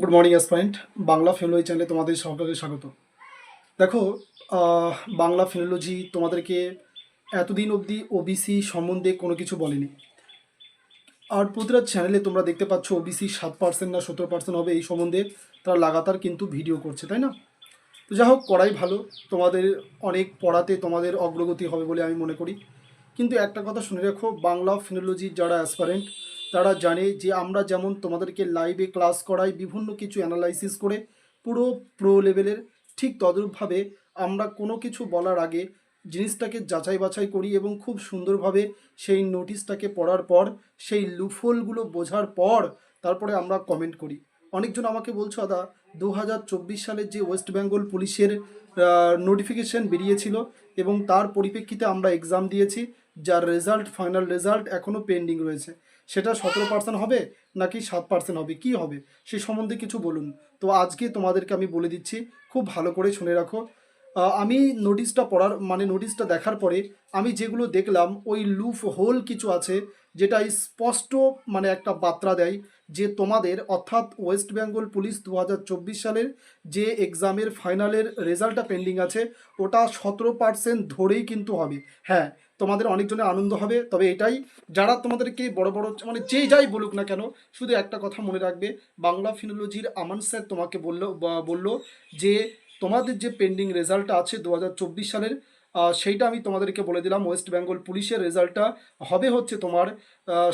Good morning aspirant. Bangla Finology চ্যানেলে তোমাদের সকলকে স্বাগত। দেখো, বাংলা ফিনোলজি তোমাদেরকে এতদিন অবধি ওবিসি সম্বন্ধে কোনো কিছু বলেনি। আর প্রতিটা চ্যানেলে তোমরা দেখতে পাচ্ছ ওবিসি 7% না 17% হবে এই সম্বন্ধে তারা লাগাতার কিন্তু ভিডিও করছে, তাই না? তো যাই হোক, করাই ভালো। তোমাদের অনেক পড়াতে তোমাদের অগ্রগতি হবে বলে আমি মনে করি। কিন্তু একটা কথা শুনে রাখো, বাংলা ফিনোলজির যারা অ্যাসপারেন্ট তারা জানে যে আমরা যেমন তোমাদেরকে লাইভে ক্লাস করাই বিভিন্ন কিছু অ্যানালাইসিস করে পুরো প্রো লেভেলের, ঠিক তদ্রূপভাবে আমরা কোনো কিছু বলার আগে জিনিসটাকে যাচাই বাছাই করি এবং খুব সুন্দরভাবে সেই নোটিশটাকে পড়ার পর সেই লুফোলগুলো বোঝার পর তারপরে আমরা কমেন্ট করি। অনেকজন আমাকে বলছো, দাদা 2024 সালের যে ওয়েস্ট বেঙ্গল পুলিশের নোটিফিকেশন বেরিয়েছিল এবং তার পরিপ্রেক্ষিতে আমরা এক্সাম দিয়েছি, যার রেজাল্ট, ফাইনাল রেজাল্ট এখনও পেন্ডিং রয়েছে, সেটা 17% হবে নাকি 7% হবে, কি হবে সে সম্বন্ধে কিছু বলুন। তো আজকে তোমাদেরকে আমি বলে দিচ্ছি, খুব ভালো করে শুনে রাখো। আমি নোটিশটা পড়ার মানে নোটিশটা দেখার পরে আমি যেগুলো দেখলাম, ওই লুপ হোল কিছু আছে যেটা স্পষ্ট মানে একটা বার্তা দেয় যে তোমাদের অর্থাৎ ওয়েস্ট বেঙ্গল পুলিশ 2024 সালের যে এক্সামের ফাইনালের রেজাল্টটা পেন্ডিং আছে ওটা 17% ধরেই কিন্তু হবে। হ্যাঁ, তোমাদের অনেকজনের আনন্দ হবে, তবে এটাই, যারা তোমাদেরকে বড় বড় মানে যে যাই বলুক না কেন, শুধু একটা কথা মনে রাখবে, বাংলা ফিনোলজির আমান স্যার তোমাকে বললো যে তোমাদের যে পেন্ডিং রেজাল্টটা আছে 2024 সালের, সেইটা আমি তোমাদেরকে বলে দিলাম। ওয়েস্ট বেঙ্গল পুলিশের রেজাল্টটা হবে হচ্ছে তোমার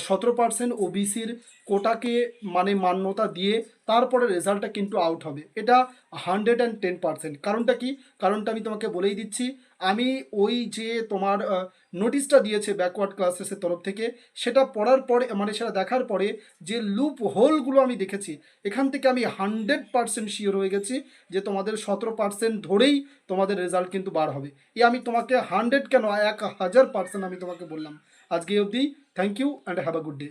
17% ওবিসির কোটাকে মানে মান্যতা দিয়ে তারপরে রেজাল্টটা কিন্তু আউট হবে। এটা 110%। কারণটা কি? কারণটা আমি তোমাকে বলেই দিচ্ছি। আমি ওই যে তোমার নোটিশটা দিয়েছে ব্যাকওয়ার্ড ক্লাসেসের তরফ থেকে, সেটা পড়ার পরে মানে সেটা দেখার পরে যে লুপ হোলগুলো আমি দেখেছি, এখান থেকে আমি 100% শিওর হয়ে গেছি যে তোমাদের 17% ধরেই তোমাদের রেজাল্ট কিন্তু বার হবে। আমি তোমাকে 100 কেন, 1000% আমি তোমাকে বললাম। আজকে অবধি, thank you and have a good day.